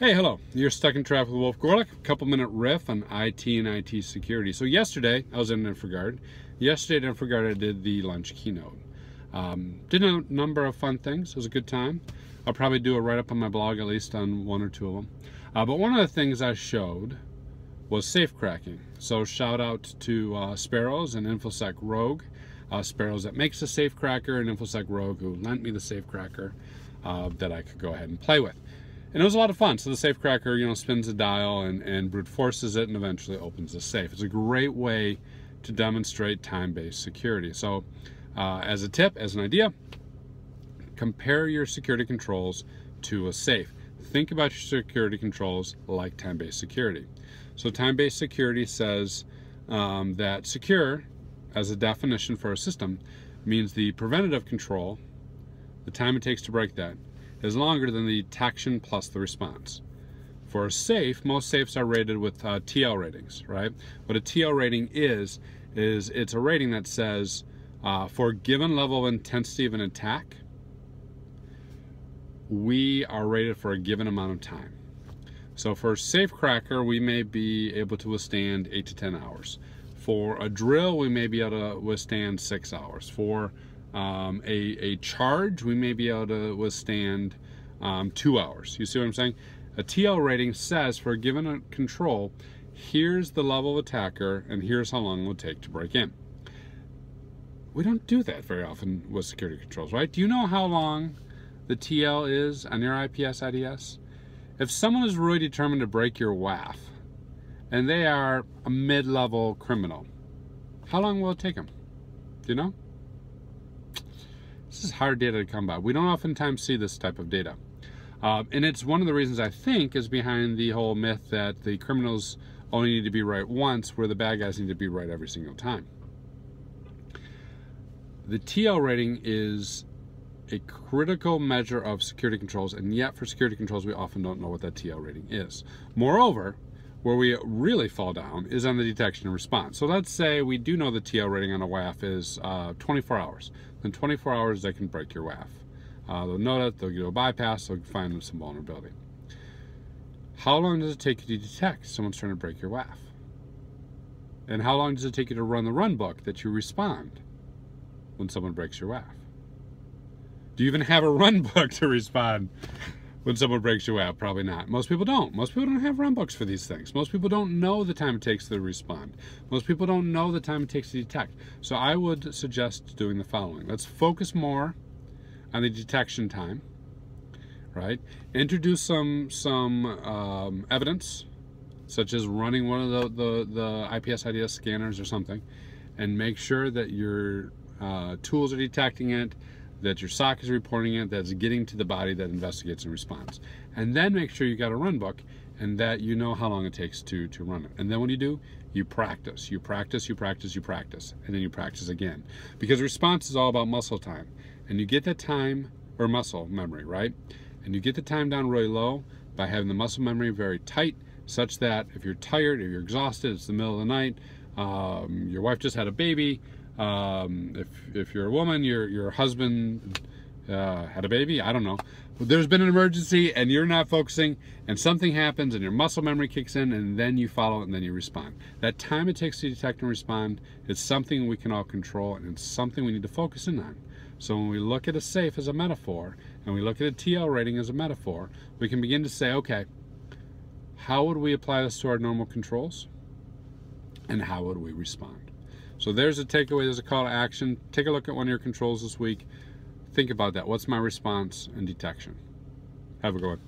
Hey, hello. You're stuck in traffic with Wolf Gorlick. Couple-minute riff on IT and IT security. So yesterday, I was in InfoGuard. Yesterday at InfoGuard, I did the lunch keynote. Did a number of fun things. It was a good time. I'll probably do a write-up on my blog, at least on one or two of them. But one of the things I showed was safe cracking. So shout out to Sparrows and InfoSec Rogue. Sparrows that makes a safe cracker, and InfoSec Rogue who lent me the safe cracker that I could go ahead and play with. And it was a lot of fun. So the safe cracker, spins a dial and brute forces it and eventually opens the safe. It's a great way to demonstrate time-based security. So as a tip, as an idea, compare your security controls to a safe. Think about your security controls like time-based security. So time-based security says that secure, as a definition for a system, means the preventative control, the time it takes to break that, is longer than the detection plus the response. For a safe, most safes are rated with TL ratings, right? What a TL rating is it's a rating that says for a given level of intensity of an attack, we are rated for a given amount of time. So for a safe cracker, we may be able to withstand 8 to 10 hours. For a drill, we may be able to withstand 6 hours. For a charge, we may be able to withstand 2 hours. You see what I'm saying? A TL rating says for a given control, here's the level of attacker and here's how long it will take to break in. We don't do that very often with security controls, right? Do you know how long the TL is on your IPS IDS? If someone is really determined to break your WAF and they are a mid-level criminal, how long will it take them? Do you know? This is hard data to come by. We don't oftentimes see this type of data. And it's one of the reasons I think is behind the whole myth that the criminals only need to be right once, where the bad guys need to be right every single time. The TL rating is a critical measure of security controls, and yet for security controls, we often don't know what that TL rating is. Moreover, where we really fall down is on the detection and response. So let's say we do know the TL rating on a WAF is 24 hours. In 24 hours, they can break your WAF. They'll know that, they'll do a bypass, they'll find some vulnerability. How long does it take you to detect someone's trying to break your WAF? And how long does it take you to run the run book that you respond when someone breaks your WAF? Do you even have a run book to respond when someone breaks your WAF? Probably not. Most people don't. Most people don't have run books for these things. Most people don't know the time it takes to respond. Most people don't know the time it takes to detect. So I would suggest doing the following. Let's focus more on the detection time, right? Introduce some evidence, such as running one of the IPS IDS scanners or something, and make sure that your tools are detecting it, that your SOC is reporting it, that's getting to the body that investigates and responds. And then make sure you got a run book and that you know how long it takes to run it. And then what do? You practice. You practice, you practice, you practice. And then you practice again. Because response is all about muscle time. And you get that time, or muscle memory, right? And you get the time down really low by having the muscle memory very tight, such that if you're tired, if you're exhausted, it's the middle of the night, your wife just had a baby, if you're a woman, your husband had a baby, I don't know. But there's been an emergency and you're not focusing and something happens and your muscle memory kicks in and then you follow it and then you respond. That time it takes to detect and respond is something we can all control, and it's something we need to focus in on. So when we look at a safe as a metaphor and we look at a TL rating as a metaphor, we can begin to say, okay, how would we apply this to our normal controls and how would we respond? So there's a takeaway, there's a call to action. Take a look at one of your controls this week. Think about that. What's my response and detection? Have a good one.